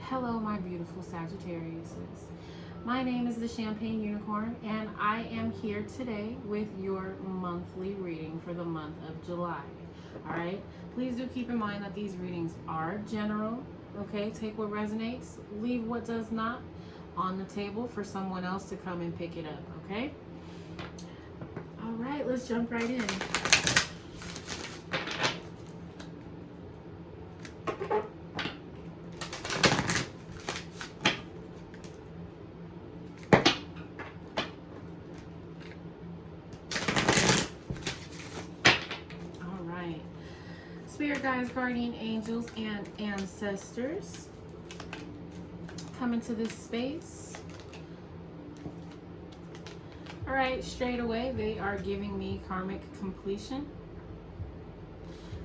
Hello, my beautiful Sagittariuses. My name is the Champagne Unicorn, and I am here today with your monthly reading for the month of July. All right, please do keep in mind that these readings are general. Okay, take what resonates, leave what does not on the table for someone else to come and pick it up. Okay, all right, let's jump right in. Spirit guides, guardian angels, and ancestors come into this space. All right, straight away, they are giving me karmic completion.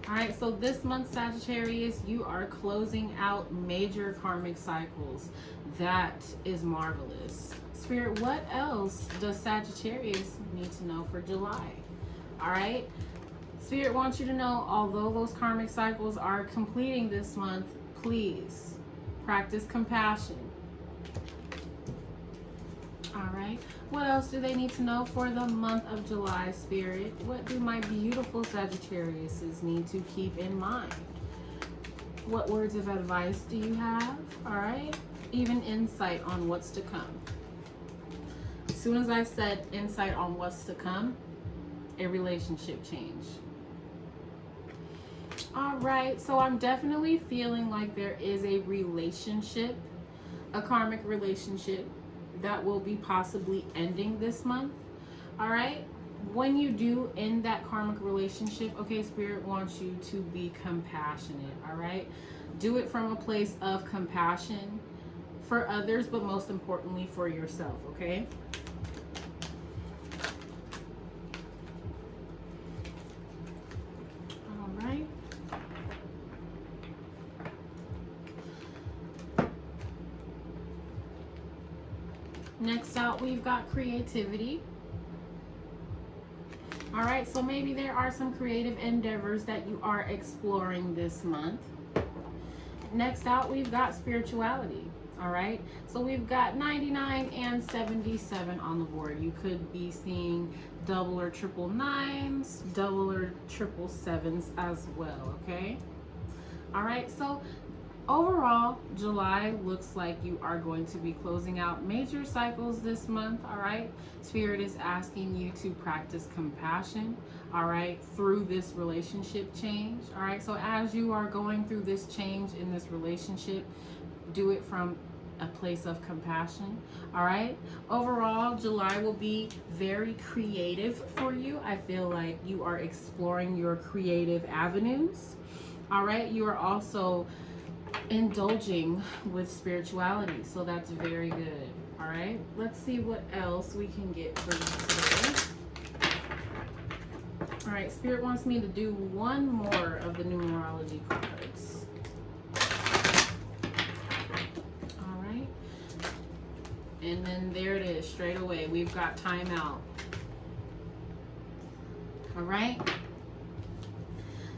All right, so this month, Sagittarius, you are closing out major karmic cycles. That is marvelous. Spirit, what else does Sagittarius need to know for July? All right. Spirit wants you to know, although those karmic cycles are completing this month, please practice compassion. All right. What else do they need to know for the month of July, Spirit? What do my beautiful Sagittariuses need to keep in mind? What words of advice do you have? All right. Even insight on what's to come. As soon as I said insight on what's to come, a relationship change. All right, so I'm definitely feeling like there is a relationship, a karmic relationship that will be possibly ending this month. All right, when you do end that karmic relationship, okay, Spirit wants you to be compassionate. All right, do it from a place of compassion for others, but most importantly for yourself. Okay. Next out, we've got creativity. All right, so maybe there are some creative endeavors that you are exploring this month. Next out, we've got spirituality. All right, so we've got 99 and 77 on the board. You could be seeing double or triple nines, double or triple sevens as well, okay? All right, so overall, July looks like you are going to be closing out major cycles this month, all right? Spirit is asking you to practice compassion, all right, through this relationship change, all right? So as you are going through this change in this relationship, do it from a place of compassion, all right? Overall, July will be very creative for you. I feel like you are exploring your creative avenues, all right? You are also indulging with spirituality, so that's very good. All right, let's see what else we can get for you today. All right, Spirit wants me to do one more of the numerology cards. All right, and then there it is, straight away we've got timeout. All right,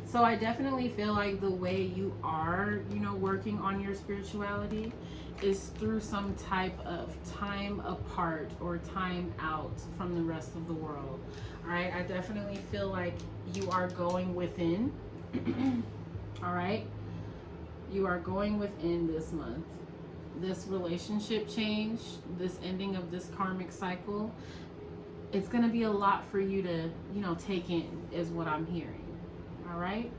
so I definitely feel like the way you are, working on your spirituality is through some type of time apart or time out from the rest of the world. All right, I definitely feel like you are going within. All right, you are going within this month. This relationship change, this ending of this karmic cycle, it's going to be a lot for you to, take in, is what I'm hearing. All right,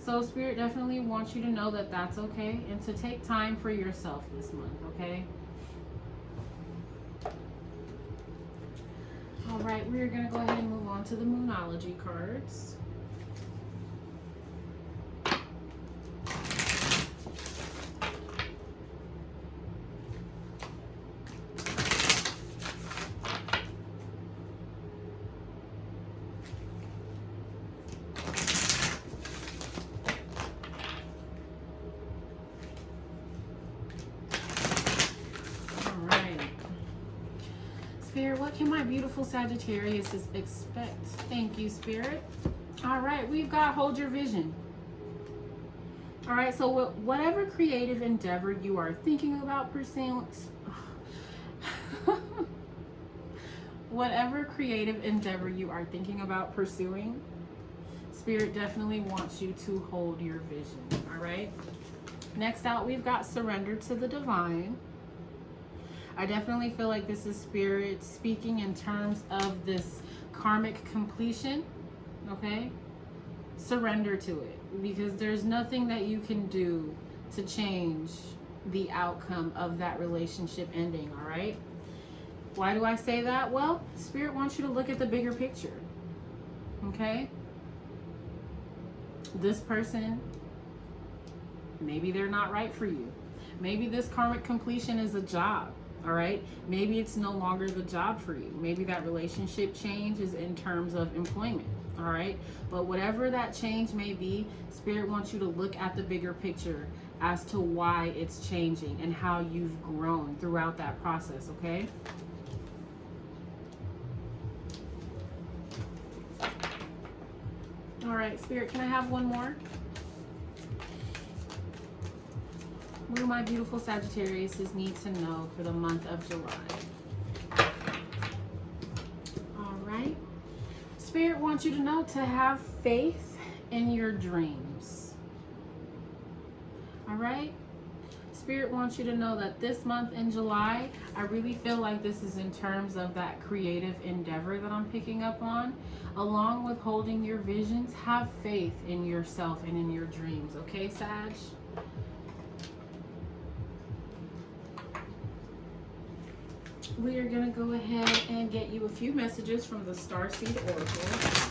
so Spirit definitely wants you to know that that's okay and to take time for yourself this month. Okay. All right, we're gonna go ahead and move on to the Moonology cards. Spirit, what can my beautiful Sagittarius expect? Thank you, Spirit. All right, we've got hold your vision. All right, so whatever creative endeavor you are thinking about pursuing, whatever creative endeavor you are thinking about pursuing, Spirit definitely wants you to hold your vision. All right. Next out, we've got surrender to the divine. I definitely feel like this is Spirit speaking in terms of this karmic completion. Okay. Surrender to it, because there's nothing that you can do to change the outcome of that relationship ending. All right. Why do I say that? Well, Spirit wants you to look at the bigger picture. Okay. This person, maybe they're not right for you. Maybe this karmic completion is a job. All right. Maybe it's no longer the job for you. Maybe that relationship change is in terms of employment. All right. But whatever that change may be, Spirit wants you to look at the bigger picture as to why it's changing and how you've grown throughout that process. Okay. All right, Spirit, can I have one more? What do my beautiful Sagittariuses need to know for the month of July? All right. Spirit wants you to know to have faith in your dreams. All right. Spirit wants you to know that this month in July, I really feel like this is in terms of that creative endeavor that I'm picking up on. Along with holding your visions, have faith in yourself and in your dreams. Okay, Sag? We are going to go ahead and get you a few messages from the Starseed Oracle.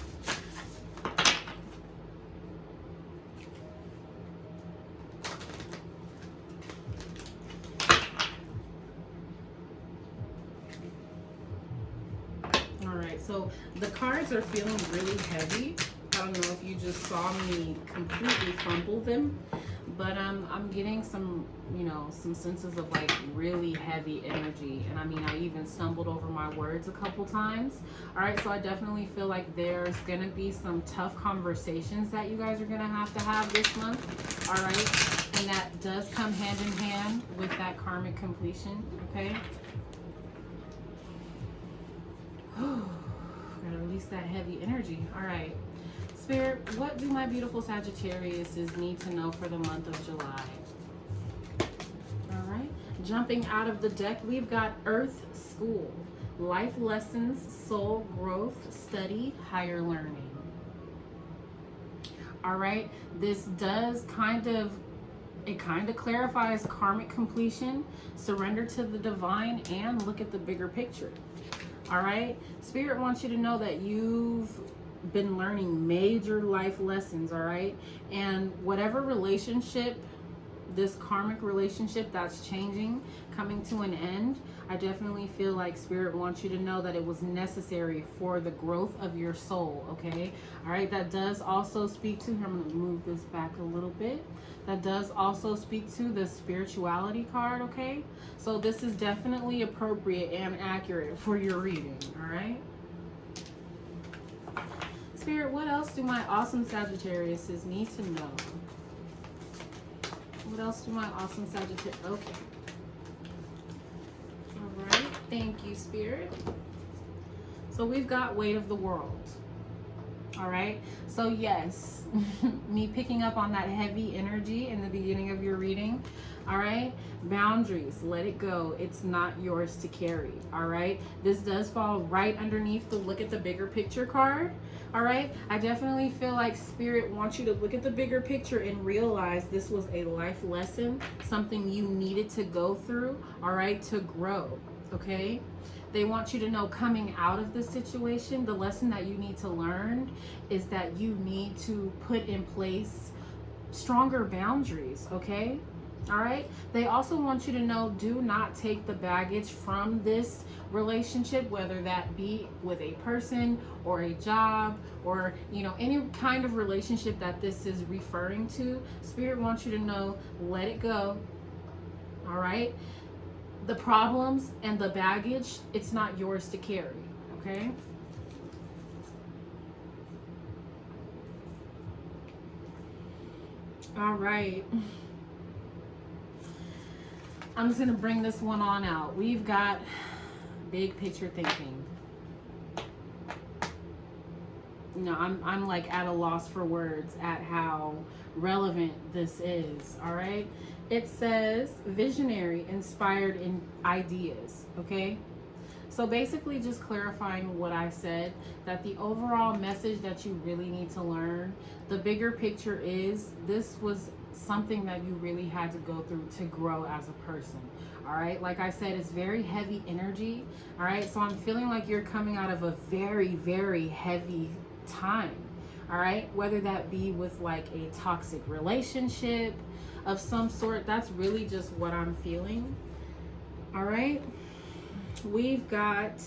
So the cards are feeling really heavy. I don't know if you just saw me completely fumble them, but I'm getting some, some senses of like really heavy energy. And I mean, I even stumbled over my words a couple times. All right, so I definitely feel like there's gonna be some tough conversations that you guys are gonna have this month. All right, and that does come hand in hand with that karmic completion. Okay. Gotta release that heavy energy. All right, Spirit, what do my beautiful Sagittariuses need to know for the month of July? All right, jumping out of the deck, we've got Earth School, life lessons, soul growth, study, higher learning. All right, this does kind of clarifies karmic completion, surrender to the divine, and look at the bigger picture. All right, Spirit wants you to know that you've been learning major life lessons. All right, and whatever relationship, this karmic relationship that's changing, coming to an end, I definitely feel like Spirit wants you to know that it was necessary for the growth of your soul. Okay, all right, that does also speak to, I'm going to move this back a little bit. That does also speak to the spirituality card. Okay, so this is definitely appropriate and accurate for your reading. All right, Spirit, what else do my awesome Sagittariuses need to know? What else do my awesome Sagittarius? Okay. All right. Thank you, Spirit. So we've got weight of the world. All right. So yes, me picking up on that heavy energy in the beginning of your reading. All right. Boundaries, let it go. It's not yours to carry. All right. This does fall right underneath the look at the bigger picture card. All right. I definitely feel like Spirit wants you to look at the bigger picture and realize this was a life lesson, something you needed to go through. All right. To grow. Okay. They want you to know, coming out of this situation, the lesson that you need to learn is that you need to put in place stronger boundaries. Okay. All right. They also want you to know, do not take the baggage from this relationship, whether that be with a person or a job or, any kind of relationship that this is referring to. Spirit wants you to know, let it go. All right. The problems and the baggage, it's not yours to carry. Okay. All right. I'm just going to bring this one on out. We've got big picture thinking. You know, I'm like at a loss for words at how relevant this is. All right. It says visionary, inspired in ideas. Okay. So basically just clarifying what I said, that the overall message that you really need to learn, the bigger picture is this was something that you really had to go through to grow as a person. All right. Like I said, it's very heavy energy. All right. So I'm feeling like you're coming out of a very, very heavy time. All right. Whether that be with like a toxic relationship of some sort, that's really just what I'm feeling. All right. We've got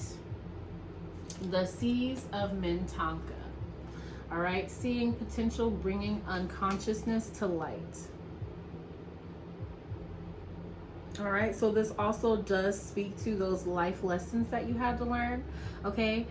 the Seas of Mintanka. All right, seeing potential, bringing unconsciousness to light. All right, so this also does speak to those life lessons that you had to learn. Okay,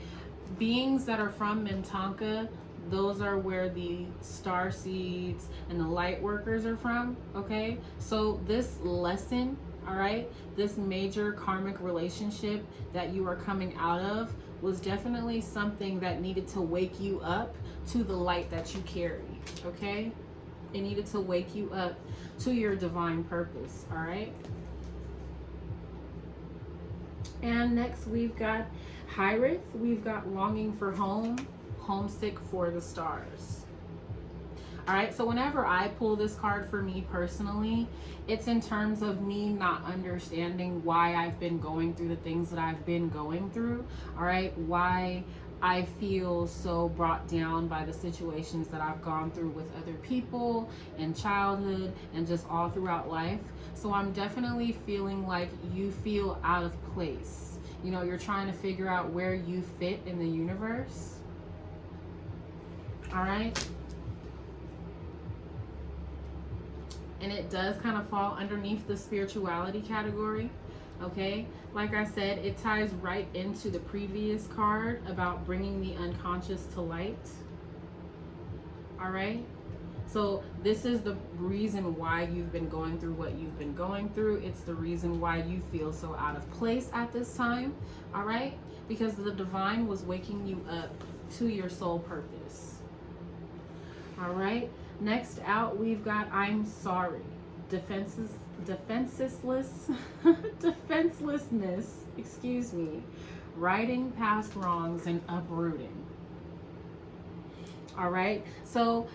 beings that are from Mintanka, those are where the star seeds and the light workers are from. Okay, so this lesson, all right, this major karmic relationship that you are coming out of was definitely something that needed to wake you up to the light that you carry. Okay, it needed to wake you up to your divine purpose. All right. And next we've got Hyrith. We've got longing for home, homesick for the stars. All right, so whenever I pull this card for me personally, it's in terms of me not understanding why I've been going through the things that I've been going through. All right, why I feel so brought down by the situations that I've gone through with other people in childhood and just all throughout life. So I'm definitely feeling like you feel out of place. You know, you're trying to figure out where you fit in the universe. All right. And it does kind of fall underneath the spirituality category. Okay, like I said, it ties right into the previous card about bringing the unconscious to light. All right, so this is the reason why you've been going through what you've been going through. It's the reason why you feel so out of place at this time. All right, because the divine was waking you up to your soul purpose. All right, next out we've got I'm sorry. Defenselessness, excuse me, righting past wrongs and uprooting. All right, so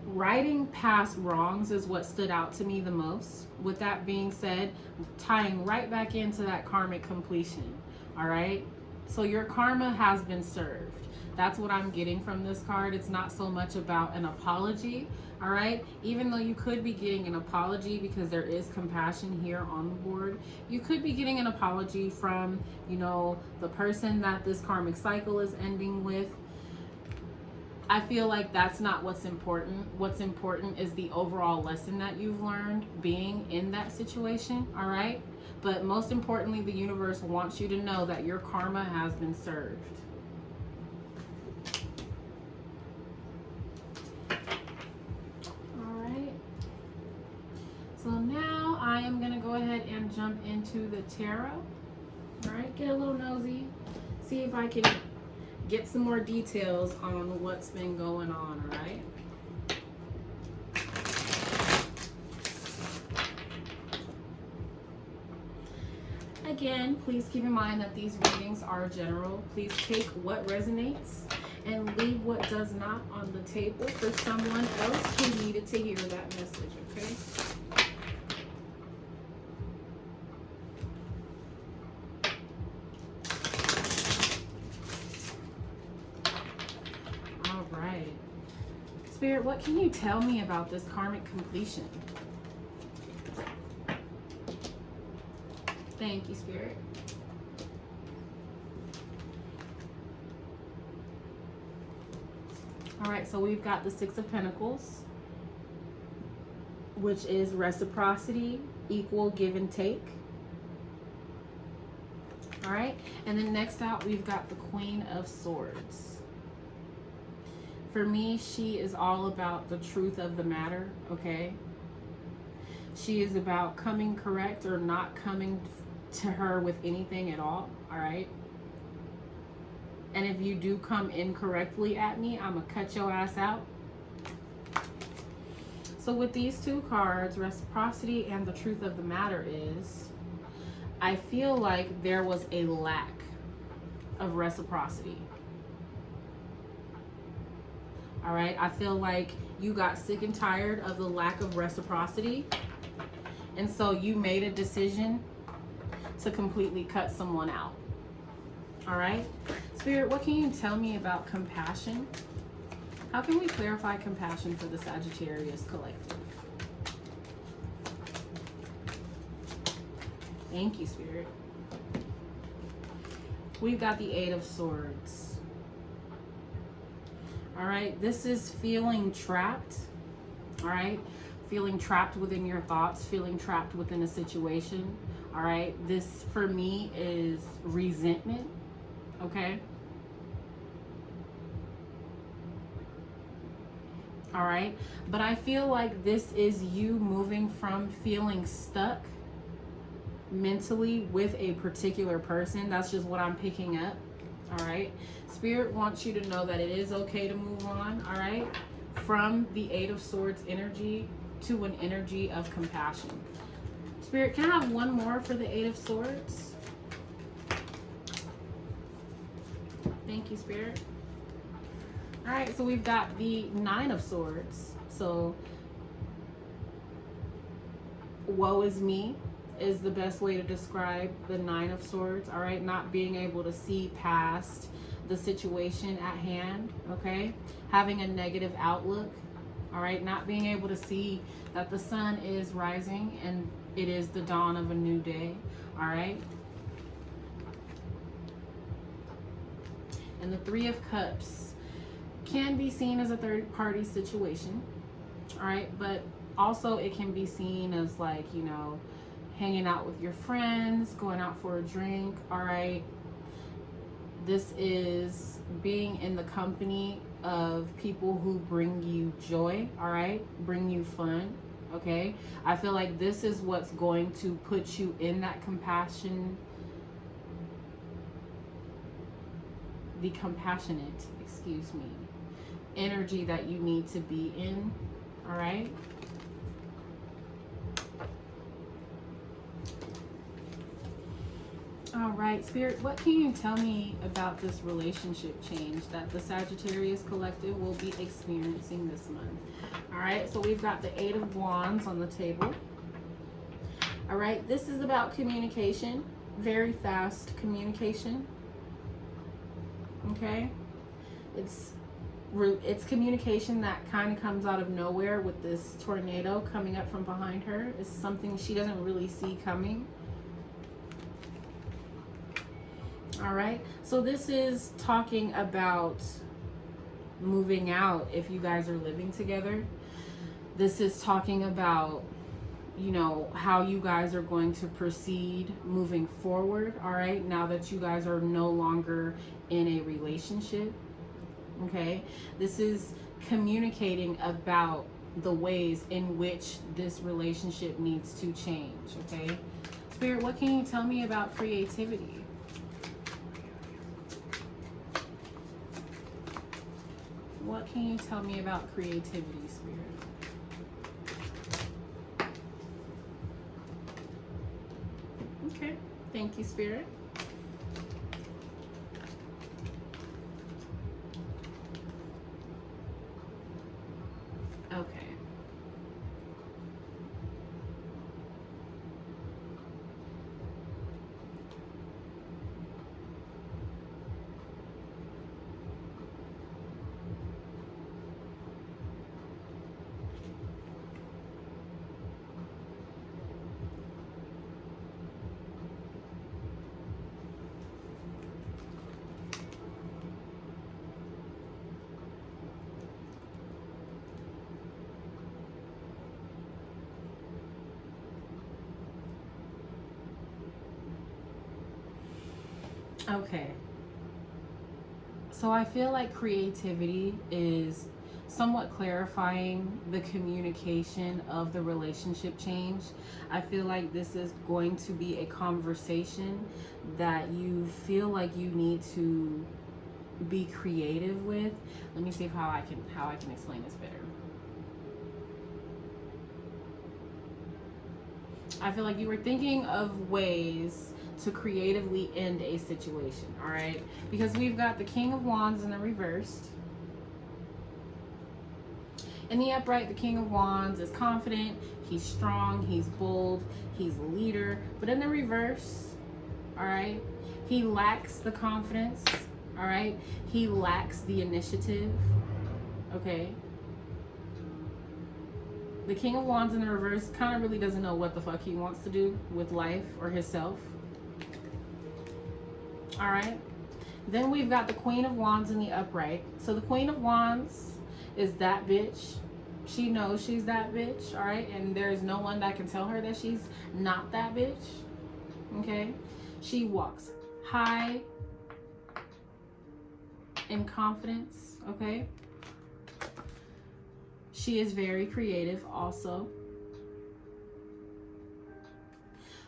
righting past wrongs is what stood out to me the most. With that being said, tying right back into that karmic completion. All right, so your karma has been served. That's what I'm getting from this card. It's not so much about an apology. All right, even though you could be getting an apology because there is compassion here on the board, you could be getting an apology from, you know, the person that this karmic cycle is ending with. I feel like that's not what's important. What's important is the overall lesson that you've learned being in that situation. All right, but most importantly, the universe wants you to know that your karma has been served. So now I am going to go ahead and jump into the tarot. All right, get a little nosy. See if I can get some more details on what's been going on, all right? Again, please keep in mind that these readings are general. Please take what resonates and leave what does not on the table for someone else who needed to hear that message, okay? Spirit, what can you tell me about this karmic completion? Thank you, Spirit. All right, so we've got the Six of Pentacles, which is reciprocity, equal give and take. All right, and then next out, we've got the Queen of Swords. for me, she is all about the truth of the matter, okay? She is about coming correct or not coming to her with anything at all right? And if you do come incorrectly at me, I'm going to cut your ass out. So with these two cards, reciprocity and the truth of the matter is, I feel like there was a lack of reciprocity. All right, I feel like you got sick and tired of the lack of reciprocity. And so you made a decision to completely cut someone out. All right, Spirit, what can you tell me about compassion? How can we clarify compassion for the Sagittarius collective? Thank you, Spirit. We've got the Eight of Swords. All right, this is feeling trapped. All right, feeling trapped within your thoughts, feeling trapped within a situation. All right, this for me is resentment. Okay. All right, but I feel like this is you moving from feeling stuck mentally with a particular person. That's just what I'm picking up. All right, Spirit wants you to know that it is okay to move on. All right, from the Eight of Swords energy to an energy of compassion. Spirit, can I have one more for the Eight of Swords? Thank you, Spirit. All right, so we've got the Nine of Swords. So, woe is me is the best way to describe the Nine of Swords. All right, not being able to see past the situation at hand. Okay, having a negative outlook. All right, not being able to see that the sun is rising and it is the dawn of a new day. All right. And the Three of Cups can be seen as a third party situation. All right, but also it can be seen as like, you know, hanging out with your friends, going out for a drink. All right, this is being in the company of people who bring you joy. All right, bring you fun. Okay, I feel like this is what's going to put you in that compassion, the compassionate, excuse me, energy that you need to be in. All right. All right, Spirit, what can you tell me about this relationship change that the Sagittarius collective will be experiencing this month? All right, so we've got the Eight of Wands on the table. All right, this is about communication, very fast communication. Okay, it's communication that kind of comes out of nowhere with this tornado coming up from behind her. It's something she doesn't really see coming. All right, so this is talking about moving out if you guys are living together. This is talking about, you know, how you guys are going to proceed moving forward. All right, now that you guys are no longer in a relationship. Okay, this is communicating about the ways in which this relationship needs to change. Okay, Spirit, what can you tell me about creativity? What can you tell me about creativity, Spirit? Okay, thank you, Spirit. Okay. Okay. So I feel like creativity is somewhat clarifying the communication of the relationship change. I feel like this is going to be a conversation that you feel like you need to be creative with. Let me see if how I can explain this better. I feel like you were thinking of ways to creatively end a situation, all right? Because we've got the King of Wands in the reversed. In the upright, the King of Wands is confident, he's strong, he's bold, he's a leader. But in the reverse, all right, he lacks the confidence, all right? He lacks the initiative, okay? The King of Wands in the reverse kind of really doesn't know what the fuck he wants to do with life or himself. All right. Then we've got the Queen of Wands in the upright. So the Queen of Wands is that bitch. She knows she's that bitch, all right? And there's no one that can tell her that she's not that bitch, okay? She walks high in confidence, okay? She is very creative also.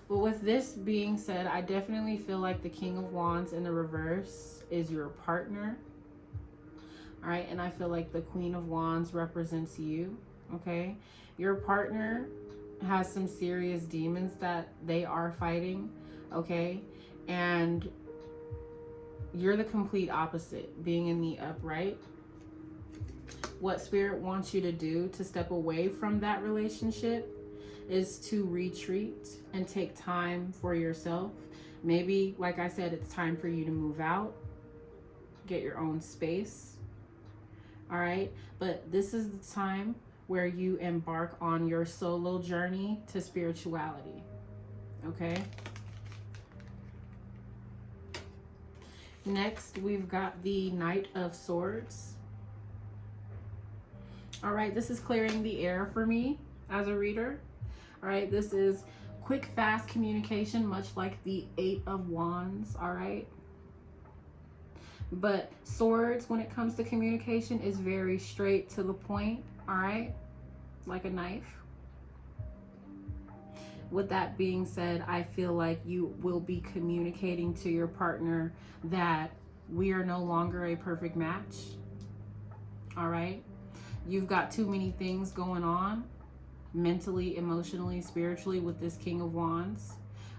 But with this being said, I definitely feel like the King of Wands in the reverse is your partner. All right, and I feel like the Queen of Wands represents you, okay? Your partner has some serious demons that they are fighting, okay? And you're the complete opposite, being in the upright. What Spirit wants you to do to step away from that relationship is to retreat and take time for yourself. Maybe, like I said, it's time for you to move out, get your own space. All right, but this is the time where you embark on your solo journey to spirituality, okay? Next, we've got the Knight of Swords. All right, this is clearing the air for me as a reader. All right, this is quick, fast communication, much like the Eight of Wands, all right? But swords, when it comes to communication, is very straight to the point, all right? Like a knife. With that being said, I feel like you will be communicating to your partner that we are no longer a perfect match, all right? You've got too many things going on, mentally, emotionally, spiritually, with this King of Wands.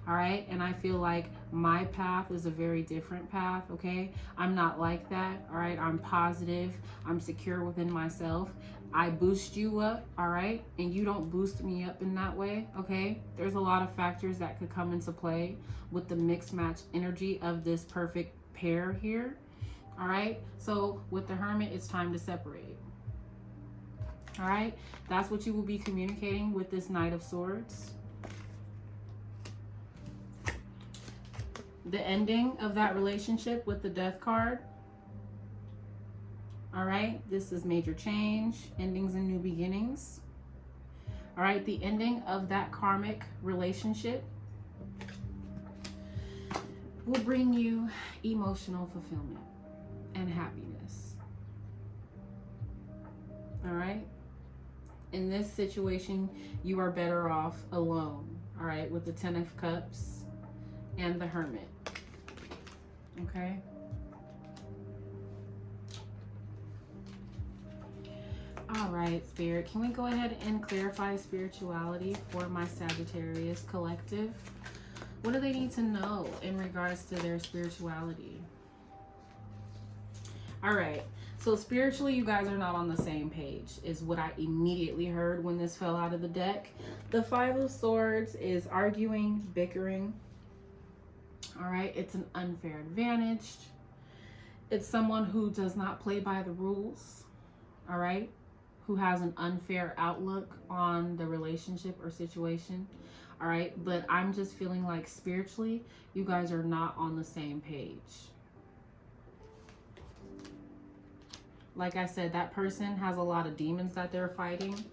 All right, and I feel like my path is a very different path, okay? I'm not like that, all right? I'm positive, I'm secure within myself. I boost you up, all right? And you don't boost me up in that way, okay? There's a lot of factors that could come into play with the mixed match energy of this perfect pair here, all right? So with the Hermit, it's time to separate. All right, that's what you will be communicating with this Knight of Swords. The ending of that relationship with the Death card. All right, this is major change, endings and new beginnings. All right, the ending of that karmic relationship will bring you emotional fulfillment and happiness. All right. In this situation, you are better off alone, all right, with the Ten of Cups and the Hermit, okay? All right, Spirit, can we go ahead and clarify spirituality for my Sagittarius collective? What do they need to know in regards to their spirituality? All right. So spiritually, you guys are not on the same page, is what I immediately heard when this fell out of the deck. The Five of Swords is arguing, bickering. All right, it's an unfair advantage. It's someone who does not play by the rules, all right? Who has an unfair outlook on the relationship or situation, all right? But I'm just feeling like spiritually, you guys are not on the same page. Like I said, that person has a lot of demons that they're fighting,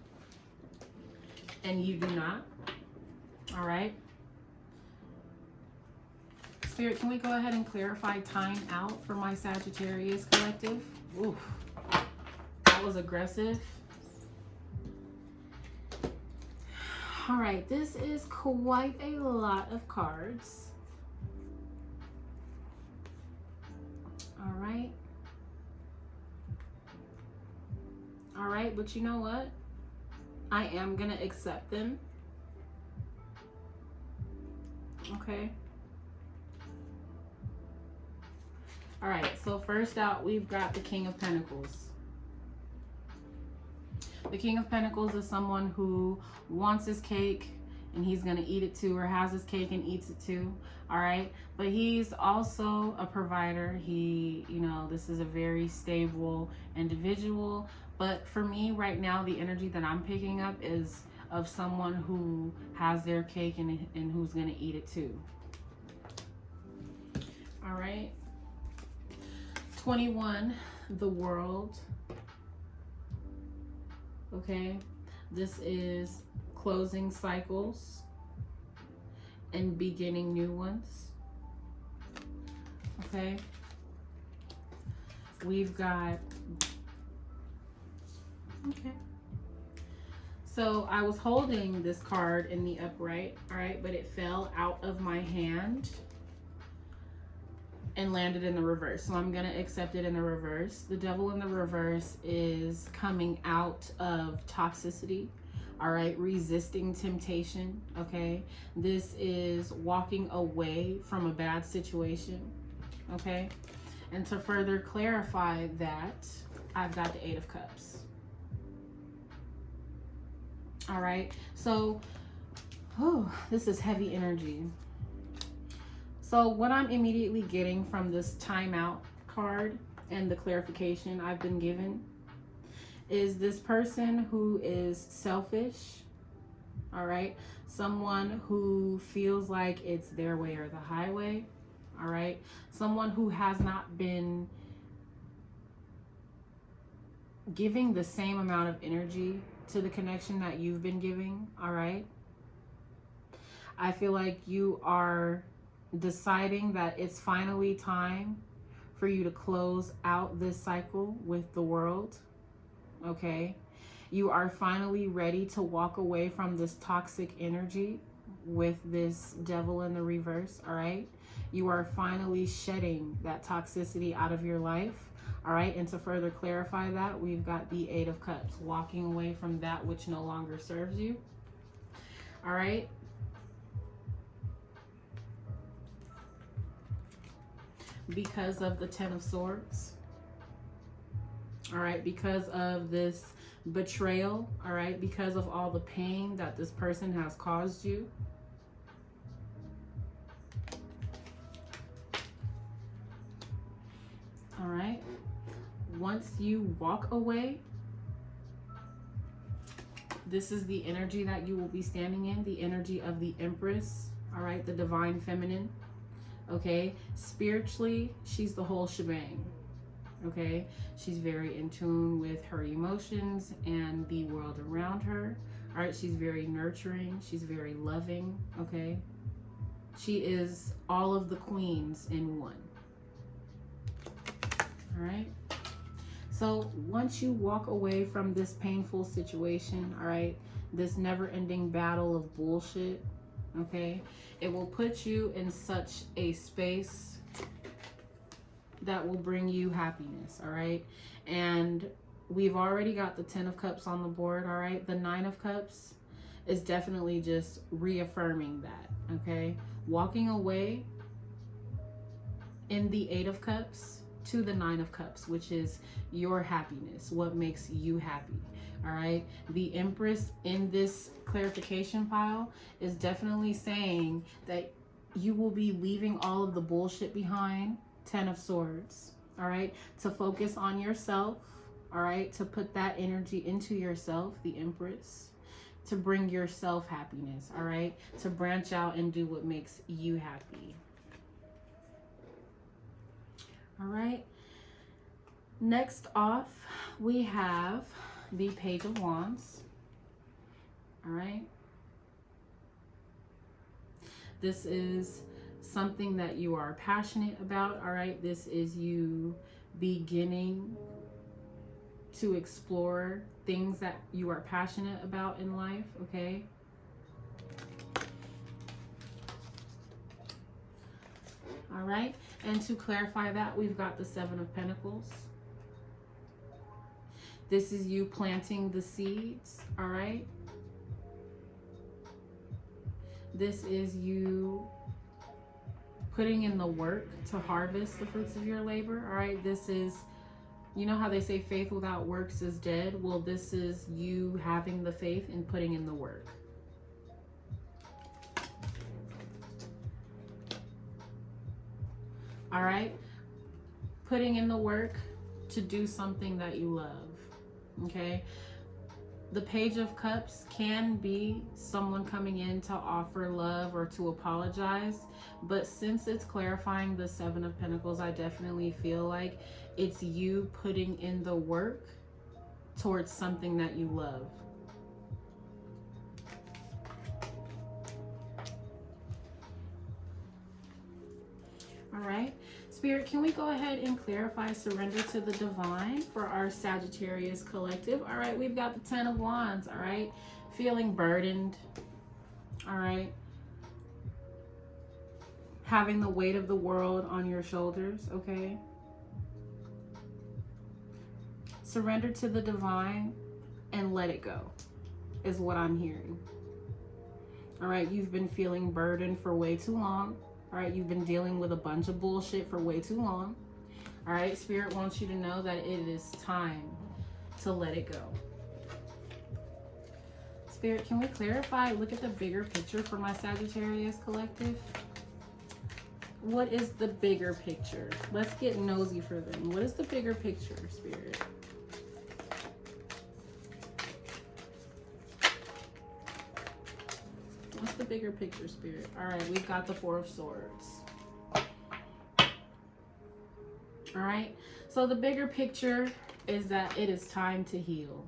and you do not, all right? Spirit, can we go ahead and clarify time out for my Sagittarius collective? Oof, that was aggressive. All right, this is quite a lot of cards. All right. All right, but you know what? I am going to accept them. Okay. All right, so first out, we've got the King of Pentacles. The King of Pentacles is someone who wants his cake and he's going to eat it too, or has his cake and eats it too. All right. But he's also a provider. He, you know, this is a very stable individual. But for me right now, the energy that I'm picking up is of someone who has their cake and who's going to eat it too. All right. 21, the World. Okay, this is closing cycles and beginning new ones. Okay, we've got, okay, so I was holding this card in the upright, all right, but it fell out of my hand and landed in the reverse. So I'm gonna accept it in the reverse. The Devil in the reverse is coming out of toxicity, all right, resisting temptation, okay? This is walking away from a bad situation, okay? And to further clarify that, I've got the 8 of Cups. All right, so, oh, this is heavy energy. So what I'm immediately getting from this timeout card and the clarification I've been given is this person who is selfish, all right? Someone who feels like it's their way or the highway, all right? Someone who has not been giving the same amount of energy to the connection that you've been giving, all right? I feel like you are deciding that it's finally time for you to close out this cycle with the world, okay? You are finally ready to walk away from this toxic energy with this Devil in the reverse, all right? You are finally shedding that toxicity out of your life, all right? And to further clarify that, we've got the 8 of Cups, walking away from that which no longer serves you, all right? Because of the 10 of Swords, all right, because of this betrayal, all right, because of all the pain that this person has caused you. All right, once you walk away, this is the energy that you will be standing in, the energy of the Empress, all right, the divine feminine. Okay, spiritually, she's the whole shebang. Okay, she's very in tune with her emotions and the world around her. All right, she's very nurturing, she's very loving. Okay, she is all of the queens in one. All right, so once you walk away from this painful situation, all right, this never-ending battle of bullshit, okay, it will put you in such a space that will bring you happiness, all right? And we've already got the 10 of Cups on the board, all right? The 9 of Cups is definitely just reaffirming that, okay? Walking away in the 8 of Cups to the 9 of Cups, which is your happiness, what makes you happy, all right? The Empress in this clarification pile is definitely saying that you will be leaving all of the bullshit behind, 10 of Swords, all right? To focus on yourself, all right? To put that energy into yourself, the Empress, to bring yourself happiness, all right? To branch out and do what makes you happy. All right. Next off, we have the Page of Wands. All right. This is something that you are passionate about, all right? This is you beginning to explore things that you are passionate about in life, okay? All right, and to clarify that, we've got the Seven of Pentacles. This is you planting the seeds, all right? This is you putting in the work to harvest the fruits of your labor, all right? This is, you know how they say faith without works is dead? Well, this is you having the faith and putting in the work. All right? Putting in the work to do something that you love, okay? The Page of Cups can be someone coming in to offer love or to apologize, but since it's clarifying the Seven of Pentacles, I definitely feel like it's you putting in the work towards something that you love. All right, Spirit, can we go ahead and clarify surrender to the divine for our Sagittarius collective? All right, we've got the Ten of Wands, all right? Feeling burdened, all right? Having the weight of the world on your shoulders, okay? Surrender to the divine and let it go is what I'm hearing. All right, you've been feeling burdened for way too long. All right, you've been dealing with a bunch of bullshit for way too long. All right, Spirit wants you to know that it is time to let it go. Spirit, can we clarify, look at the bigger picture for my Sagittarius collective? What is the bigger picture? Let's get nosy for them. What is the bigger picture, Spirit? What's the bigger picture, Spirit? All right, we've got the Four of Swords. All right, so the bigger picture is that it is time to heal.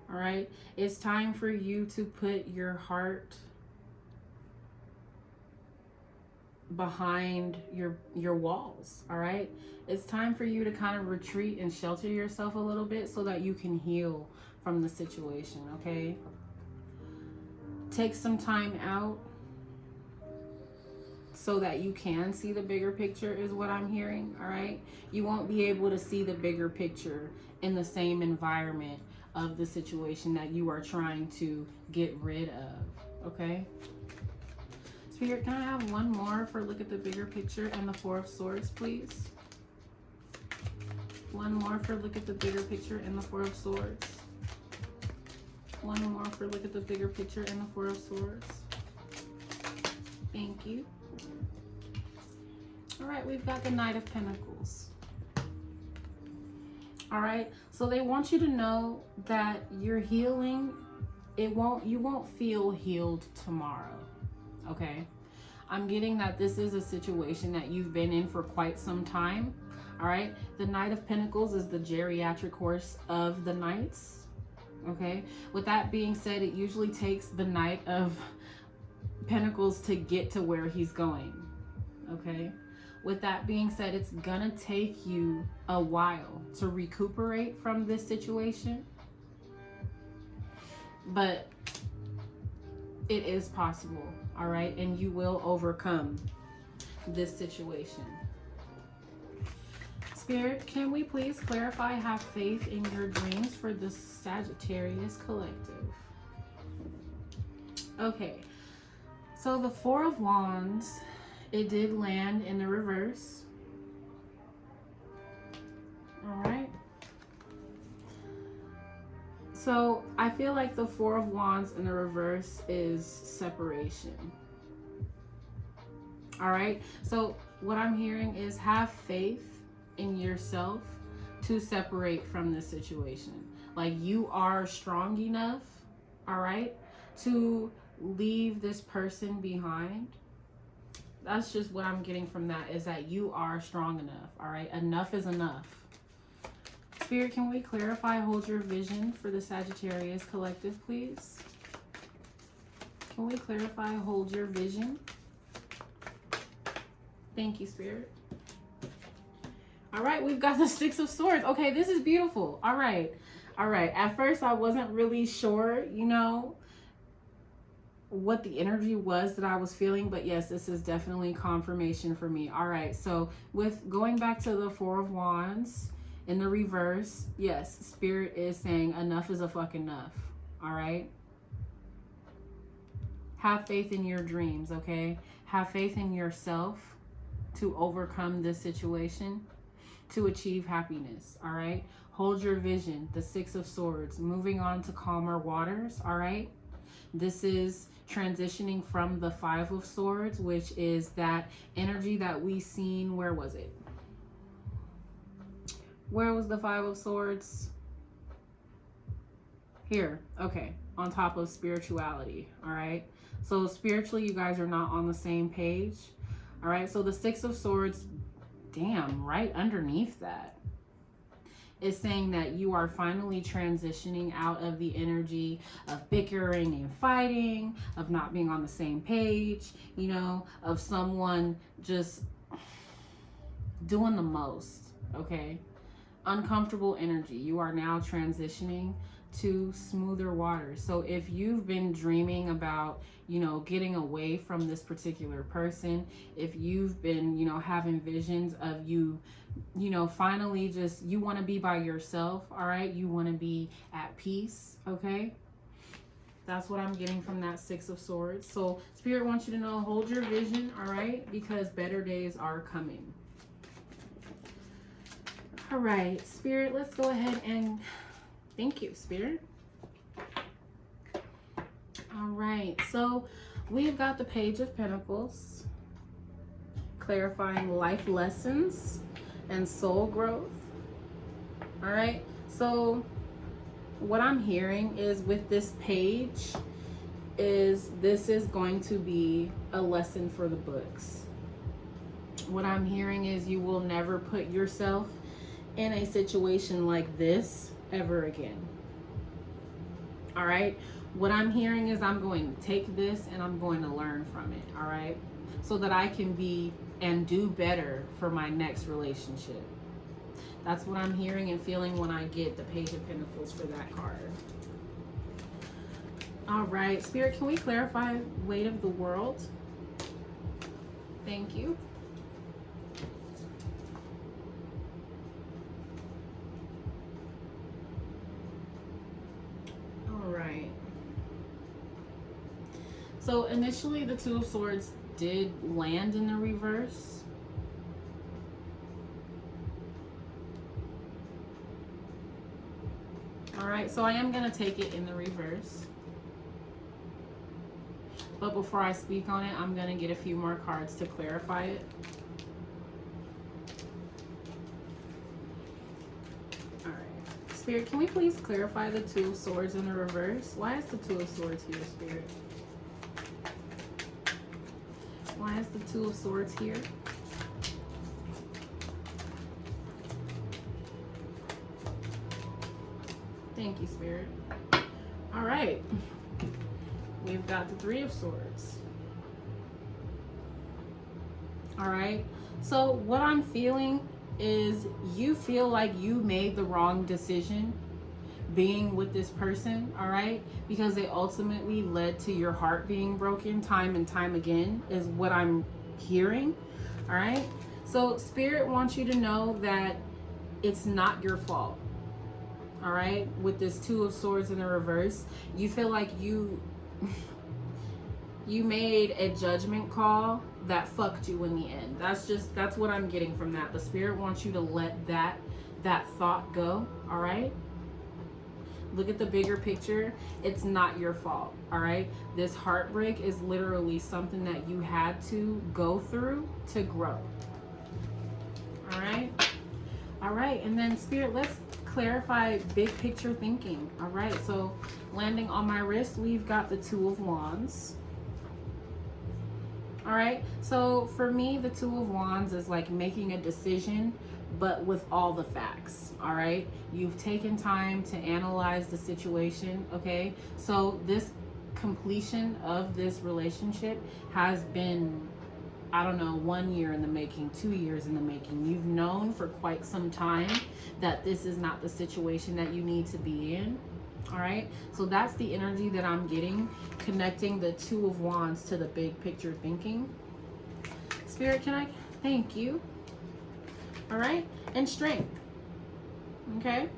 All right, it's time for you to put your heart behind your walls. All right, it's time for you to kind of retreat and shelter yourself a little bit so that you can heal from the situation, okay? Take some time out so that you can see the bigger picture is what I'm hearing, all right? You won't be able to see the bigger picture in the same environment of the situation that you are trying to get rid of, okay? Spirit, can I have one more for look at the bigger picture and the Four of Swords, please? One more for look at the bigger picture and the Four of Swords. One more for look at the bigger picture and the Four of Swords. Thank you. All right, we've got the Knight of Pentacles. All right, so they want you to know that you're healing. You won't feel healed tomorrow, okay? I'm getting that this is a situation that you've been in for quite some time, all right? The Knight of Pentacles is the geriatric horse of the Knights. Okay, with that being said, it usually takes the Knight of Pentacles to get to where he's going. Okay, with that being said, it's gonna take you a while to recuperate from this situation, but it is possible, all right, and you will overcome this situation. Spirit, can we please clarify, have faith in your dreams for the Sagittarius collective? Okay, so the Four of Wands, it did land in the reverse. All right. So I feel like the Four of Wands in the reverse is separation. All right, so what I'm hearing is have faith in yourself to separate from this situation. Like you are strong enough, all right, to leave this person behind. That's just what I'm getting from that, is that you are strong enough, all right? Enough is enough. Spirit, can we clarify, hold your vision for the Sagittarius collective, please? Can we clarify, hold your vision? Thank you, Spirit. All right, we've got the Six of Swords. Okay, this is beautiful. All right. All right. At first, I wasn't really sure, you know, what the energy was that I was feeling, but yes, this is definitely confirmation for me. All right. So with going back to the Four of Wands in the reverse, yes, Spirit is saying enough is a fuck enough. All right. Have faith in your dreams, okay? Have faith in yourself to overcome this situation, to achieve happiness, all right? Hold your vision, the Six of Swords, moving on to calmer waters, all right? This is transitioning from the Five of Swords, which is that energy that we seen. Where was it? Where was the Five of Swords? Here, okay, on top of spirituality, all right? So spiritually, you guys are not on the same page, all right? So the Six of Swords, damn, right underneath that is saying that you are finally transitioning out of the energy of bickering and fighting, of not being on the same page, you know, of someone just doing the most, okay? Uncomfortable energy. You are now transitioning to smoother waters. So if you've been dreaming about, you know, getting away from this particular person, if you've been, you know, having visions of you know, finally just, you want to be by yourself, all right? You want to be at peace, okay? That's what I'm getting from that Six of Swords. So Spirit wants you to know, hold your vision, all right? Because better days are coming. All right, Spirit, let's go ahead and thank you, Spirit. All right, so we've got the Page of Pentacles, clarifying life lessons and soul growth. All right, so what I'm hearing is with this page is this is going to be a lesson for the books. What I'm hearing is you will never put yourself in a situation like this ever again. All right, what I'm hearing is I'm going to take this and I'm going to learn from it, all right, so that I can be and do better for my next relationship. That's what I'm hearing and feeling when I get the Page of Pentacles for that card. All right, Spirit, can we clarify weight of the world? Thank you. All right. So initially the Two of Swords did land in the reverse. All right, so I am going to take it in the reverse. But before I speak on it, I'm going to get a few more cards to clarify it. All right. Spirit, can we please clarify the Two of Swords in the reverse? Why is the Two of Swords here, Spirit? Why is the Two of Swords here? Thank you, Spirit. All right. We've got the Three of Swords. All right. So what I'm feeling is you feel like you made the wrong decision being with this person, all right? Because it ultimately led to your heart being broken time and time again is what I'm hearing, all right? So Spirit wants you to know that it's not your fault, all right? With this Two of Swords in the reverse, you feel like you made a judgment call that fucked you in the end. That's what I'm getting from that. The Spirit wants you to let that thought go, all right? Look at the bigger picture. It's not your fault, all right? This heartbreak is literally something that you had to go through to grow. All right? All right, and then Spirit, let's clarify big picture thinking. All right, so landing on my wrist, we've got the Two of Wands. All right, so for me, the Two of Wands is like making a decision, but with all the facts, all right? You've taken time to analyze the situation, okay? So this completion of this relationship has been, I don't know, 1 year in the making, 2 years in the making. You've known for quite some time that this is not the situation that you need to be in. All right, so that's the energy that I'm getting, connecting the Two of Wands to the big picture thinking. Spirit, can I? Thank you. All right, and strength. Okay.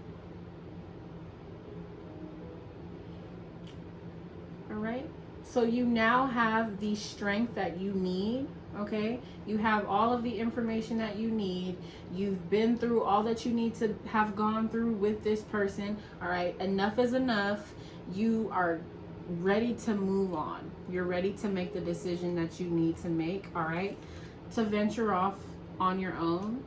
All right. So you now have the strength that you need, okay? You have all of the information that you need. You've been through all that you need to have gone through with this person, all right? Enough is enough. You are ready to move on. You're ready to make the decision that you need to make, all right? To venture off on your own,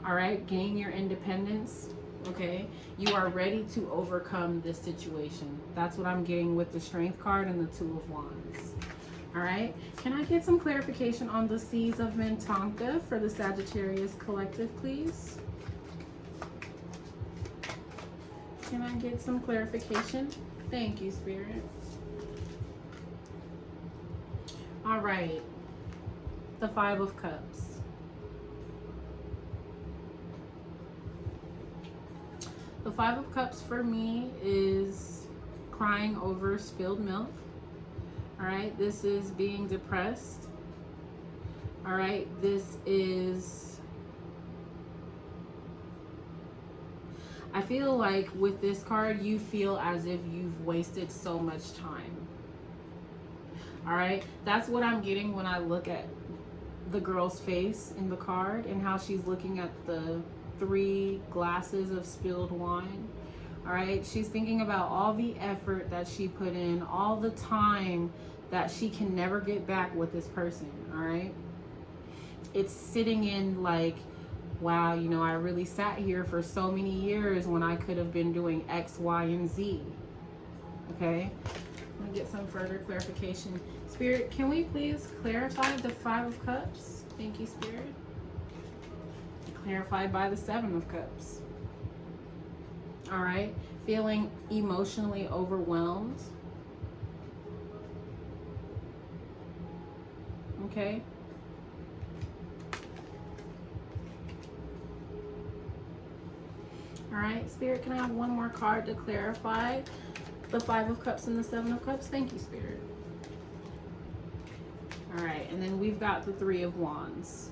all right? Gain your independence. Okay, you are ready to overcome this situation. That's what I'm getting with the Strength card and the Two of Wands. All right, can I get some clarification on the Seas of Mintanka for the Sagittarius collective, please? Can I get some clarification? Thank you, Spirit. All right, the Five of Cups. The Five of Cups for me is crying over spilled milk. All right, this is being depressed. All right, this is, I feel like with this card, you feel as if you've wasted so much time. All right, that's what I'm getting when I look at the girl's face in the card and how she's looking at the 3 glasses of spilled wine. All right, she's thinking about all the effort that she put in, all the time that she can never get back with this person. All right, it's sitting in like, wow, you know, I really sat here for so many years when I could have been doing X, Y, and Z. Okay, let me get some further clarification. Spirit, can we please clarify the Five of Cups? Thank you, Spirit. Clarified by the Seven of Cups. All right, feeling emotionally overwhelmed. Okay. All right, Spirit, can I have one more card to clarify the Five of Cups and the Seven of Cups? Thank you, Spirit. All right, and then we've got the Three of Wands.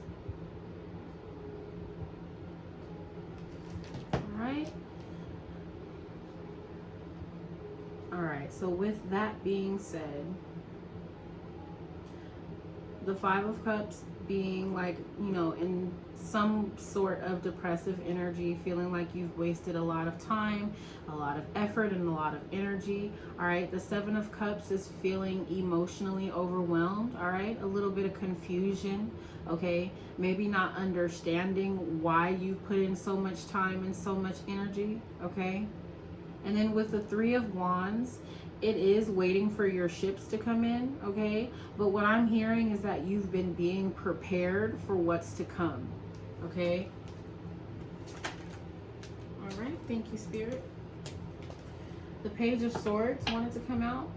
All right, so with that being said, the Five of Cups being like, you know, in some sort of depressive energy, feeling like you've wasted a lot of time, a lot of effort, and a lot of energy. All right, the Seven of Cups is feeling emotionally overwhelmed. All right, a little bit of confusion. Okay, maybe not understanding why you put in so much time and so much energy. Okay, and then with the Three of Wands, it is waiting for your ships to come in, okay? But what I'm hearing is that you've been being prepared for what's to come, okay? All right, thank you, Spirit. The Page of Swords wanted to come out.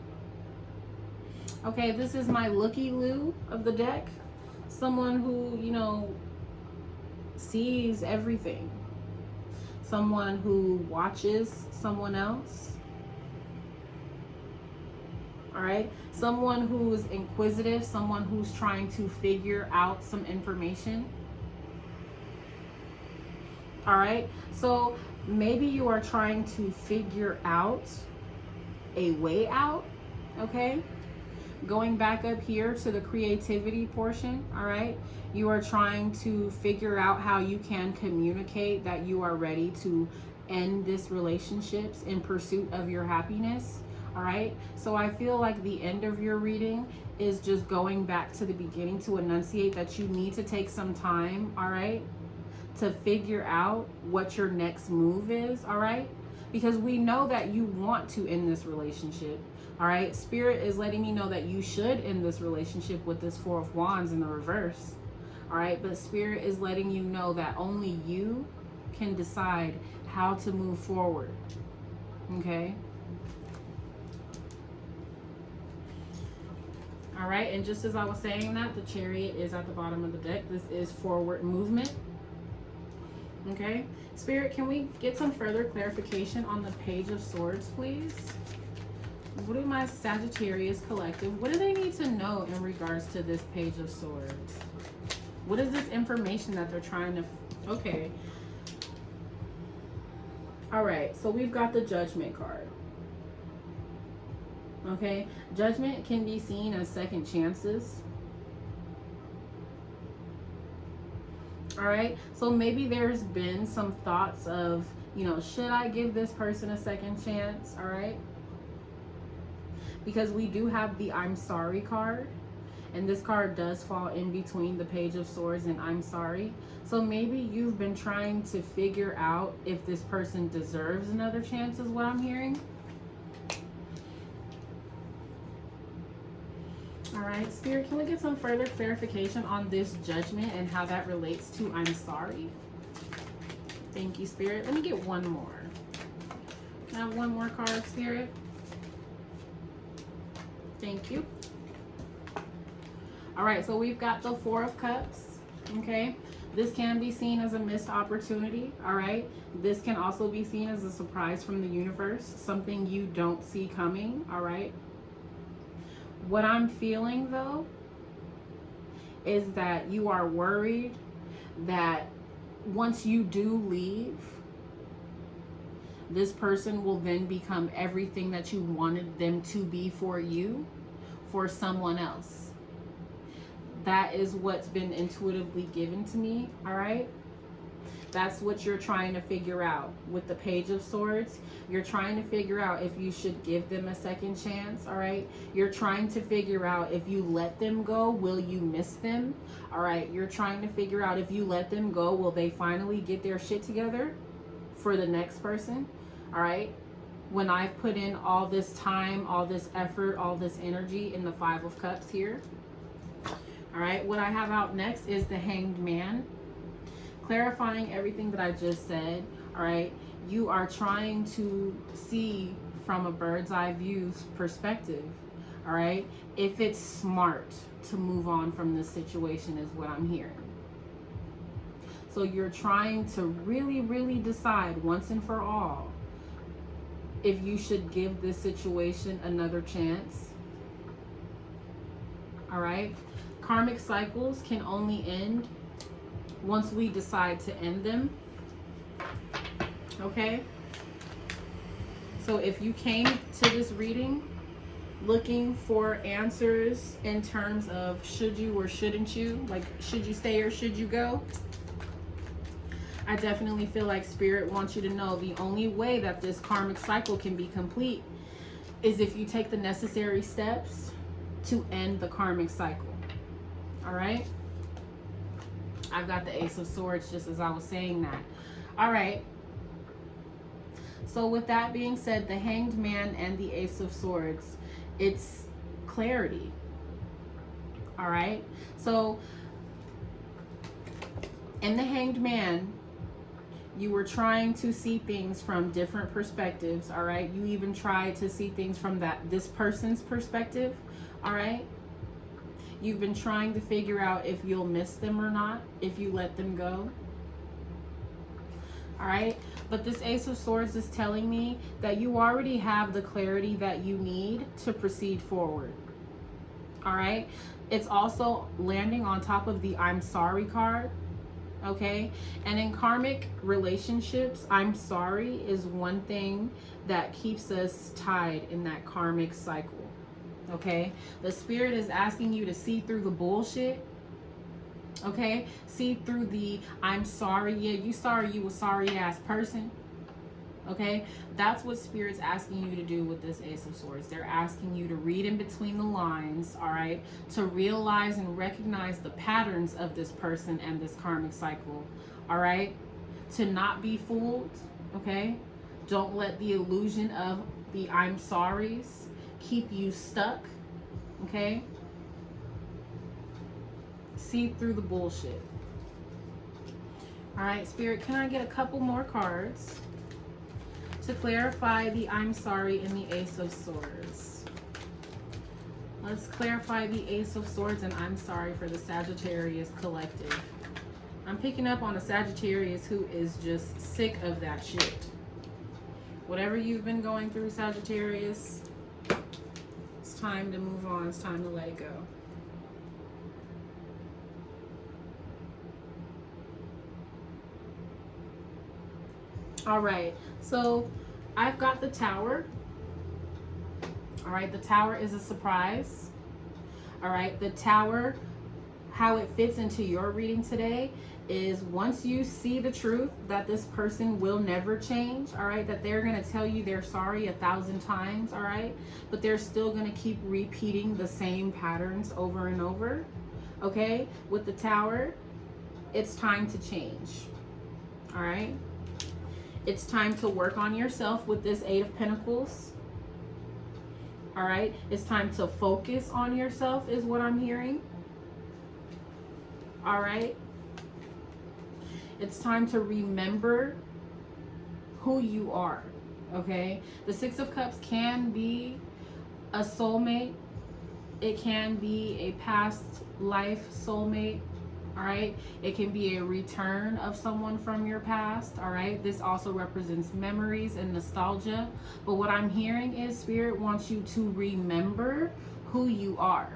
Okay, this is my looky-loo of the deck. Someone who, you know, sees everything. Someone who watches someone else. All right, someone who's inquisitive, someone who's trying to figure out some information. All right, so maybe you are trying to figure out a way out. Okay, going back up here to the creativity portion. All right, you are trying to figure out how you can communicate that you are ready to end this relationships in pursuit of your happiness. All right, so I feel like the end of your reading is just going back to the beginning to enunciate that you need to take some time, all right, to figure out what your next move is, all right, because we know that you want to end this relationship, all right. Spirit is letting me know that you should end this relationship with this Four of Wands in the reverse, all right, but Spirit is letting you know that only you can decide how to move forward, okay. All right, and just as I was saying that, the Chariot is at the bottom of the deck. This is forward movement. Okay, Spirit, can we get some further clarification on the Page of Swords, please? What do my Sagittarius collective, what do they need to know in regards to this Page of Swords? What is this information that they're trying to, okay. All right, so we've got the Judgment card. Okay, Judgment can be seen as second chances. All right, so maybe there's been some thoughts of, you know, should I give this person a second chance? All right, because we do have the I'm sorry card, and this card does fall in between the Page of Swords and I'm sorry. So maybe you've been trying to figure out if this person deserves another chance, is what I'm hearing. All right, Spirit, can we get some further clarification on this Judgment and how that relates to I'm sorry? Thank you, Spirit. Let me get one more. Can I have one more card, Spirit? Thank you. All right, so we've got the Four of Cups, okay? This can be seen as a missed opportunity, all right? This can also be seen as a surprise from the universe, something you don't see coming, all right? What I'm feeling, though, is that you are worried that once you do leave, this person will then become everything that you wanted them to be for you, for someone else. That is what's been intuitively given to me, all right? That's what you're trying to figure out with the Page of Swords. You're trying to figure out if you should give them a second chance, all right? You're trying to figure out if you let them go, will you miss them? All right, you're trying to figure out if you let them go, will they finally get their shit together for the next person, all right? When I've put in all this time, all this effort, all this energy in the Five of Cups here. All right, what I have out next is the Hanged Man. Clarifying everything that I just said, all right? You are trying to see from a bird's eye view perspective, all right? If it's smart to move on from this situation is what I'm hearing. So you're trying to really, really decide once and for all if you should give this situation another chance, all right? Karmic cycles can only end once we decide to end them, okay? So if you came to this reading looking for answers in terms of should you or shouldn't you, like should you stay or should you go, I definitely feel like Spirit wants you to know the only way that this karmic cycle can be complete is if you take the necessary steps to end the karmic cycle, all right? I've got the Ace of Swords just as I was saying that. All right. So with that being said, the Hanged Man and the Ace of Swords, it's clarity. All right. So in the Hanged Man, you were trying to see things from different perspectives. All right. You even tried to see things from this person's perspective. All right. You've been trying to figure out if you'll miss them or not, if you let them go. All right. But this Ace of Swords is telling me that you already have the clarity that you need to proceed forward. All right. It's also landing on top of the I'm sorry card. Okay. And in karmic relationships, I'm sorry is one thing that keeps us tied in that karmic cycle. Okay, the Spirit is asking you to see through the bullshit. Okay, see through the I'm sorry, yeah, you sorry, you a sorry ass person. Okay, that's what Spirit's asking you to do with this Ace of Swords. They're asking you to read in between the lines, all right, to realize and recognize the patterns of this person and this karmic cycle, all right, to not be fooled. Okay, don't let the illusion of the I'm sorries keep you stuck, okay? See through the bullshit. All right, Spirit, can I get a couple more cards to clarify the I'm sorry and the Ace of Swords? Let's clarify the Ace of Swords, and I'm sorry for the Sagittarius collective. I'm picking up on a Sagittarius who is just sick of that shit. Whatever you've been going through, Sagittarius, it's time to move on. It's time to let it go. All right, so I've got the Tower. All right, the Tower is a surprise. All right, the Tower, how it fits into your reading today is once you see the truth that this person will never change, all right, that they're going to tell you they're sorry 1,000 times, all right, but they're still going to keep repeating the same patterns over and over, okay? With the Tower, it's time to change, all right? It's time to work on yourself with this Eight of Pentacles. All right. It's time to focus on yourself is what I'm hearing. All right. It's time to remember who you are. Okay. The Six of Cups can be a soulmate. It can be a past life soulmate. All right, it can be a return of someone from your past. All right, this also represents memories and nostalgia. But what I'm hearing is Spirit wants you to remember who you are.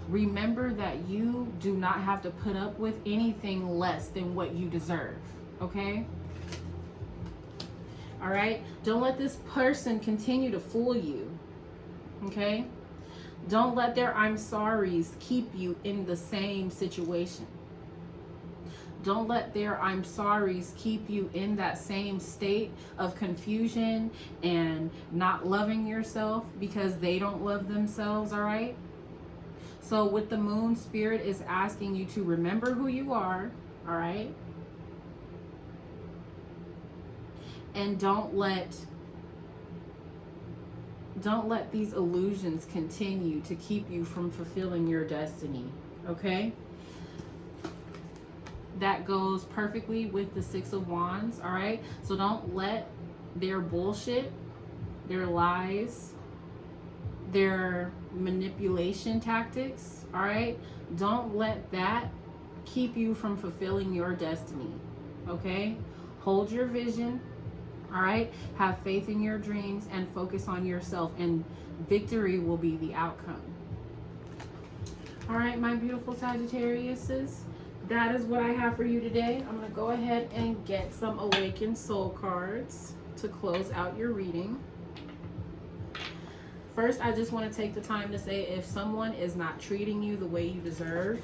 Remember that you do not have to put up with anything less than what you deserve. Okay? All right, don't let this person continue to fool you. Okay? Don't let their I'm sorries keep you in the same situation. Don't let their I'm sorries keep you in that same state of confusion and not loving yourself because they don't love themselves, all right? So with the Moon, Spirit is asking you to remember who you are, all right? And don't let these illusions continue to keep you from fulfilling your destiny, okay? That goes perfectly with the Six of Wands, all right? So don't let their bullshit, their lies, their manipulation tactics, all right? Don't let that keep you from fulfilling your destiny, okay? Hold your vision, all right? Have faith in your dreams and focus on yourself, and victory will be the outcome. All right, my beautiful Sagittariuses, that is what I have for you today. I'm going to go ahead and get some Awakened Soul cards to close out your reading. First, I just want to take the time to say if someone is not treating you the way you deserve,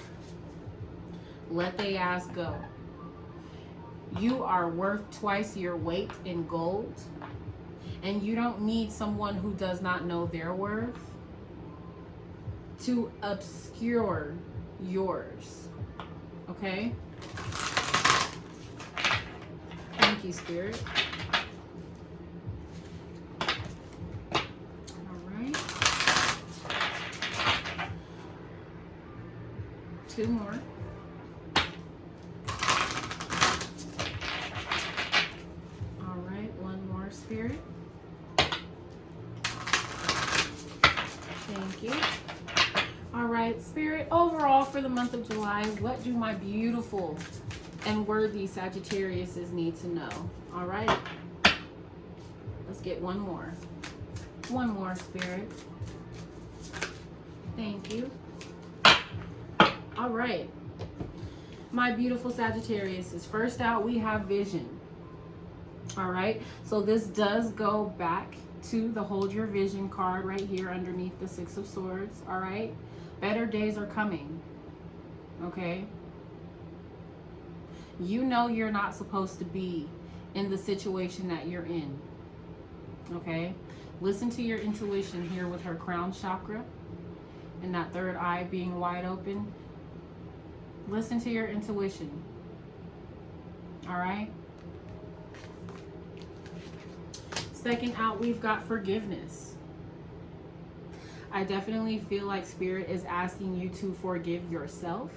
let they ass go. You are worth twice your weight in gold, and you don't need someone who does not know their worth to obscure yours. Okay? Thank you, Spirit. All right. 2 more. Spirit. Thank you. All right, Spirit, overall for the month of July, what do my beautiful and worthy Sagittariuses need to know? All right. Let's get one more. One more, Spirit. Thank you. All right. My beautiful Sagittariuses, first out we have vision. All right, so this does go back to the Hold Your Vision card right here underneath the Six of Swords. All right, better days are coming. Okay, you know you're not supposed to be in the situation that you're in. Okay, listen to your intuition here with her crown chakra and that third eye being wide open. Listen to your intuition. All right. Second out, we've got forgiveness. I definitely feel like Spirit is asking you to forgive yourself.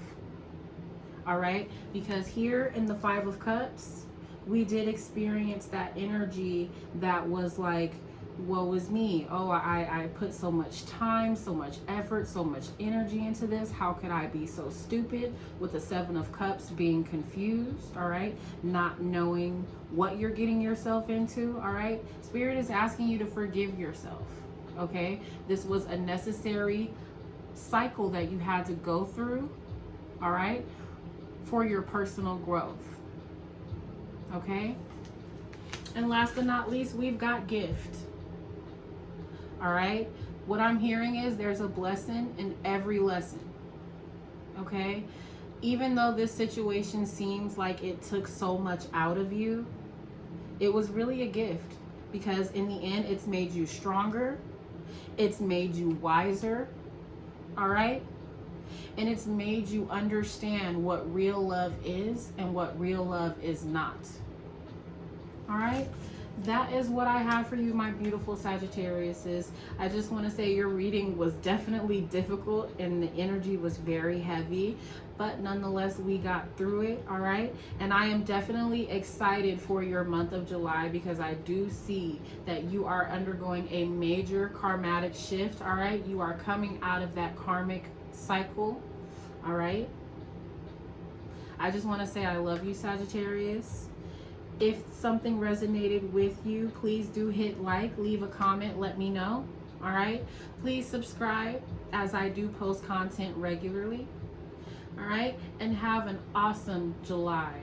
All right? Because here in the Five of Cups, we did experience that energy that was like woe is me. Oh, I put so much time, so much effort, so much energy into this. How could I be so stupid? With the Seven of Cups, being confused, all right? Not knowing what you're getting yourself into, all right? Spirit is asking you to forgive yourself, okay? This was a necessary cycle that you had to go through, all right, for your personal growth, okay? And last but not least, we've got gift. All right, what I'm hearing is there's a blessing in every lesson, okay? Even though this situation seems like it took so much out of you, it was really a gift, because in the end, it's made you stronger, it's made you wiser, all right? And it's made you understand what real love is and what real love is not, all right? That is what I have for you, my beautiful Sagittariuses. I just want to say your reading was definitely difficult and the energy was very heavy, but nonetheless, we got through it, all right? And I am definitely excited for your month of July, because I do see that you are undergoing a major karmatic shift, all right? You are coming out of that karmic cycle, all right? I just want to say I love you, Sagittarius. If something resonated with you, please do hit like, leave a comment, let me know, all right? Please subscribe, as I do post content regularly, all right? And have an awesome July.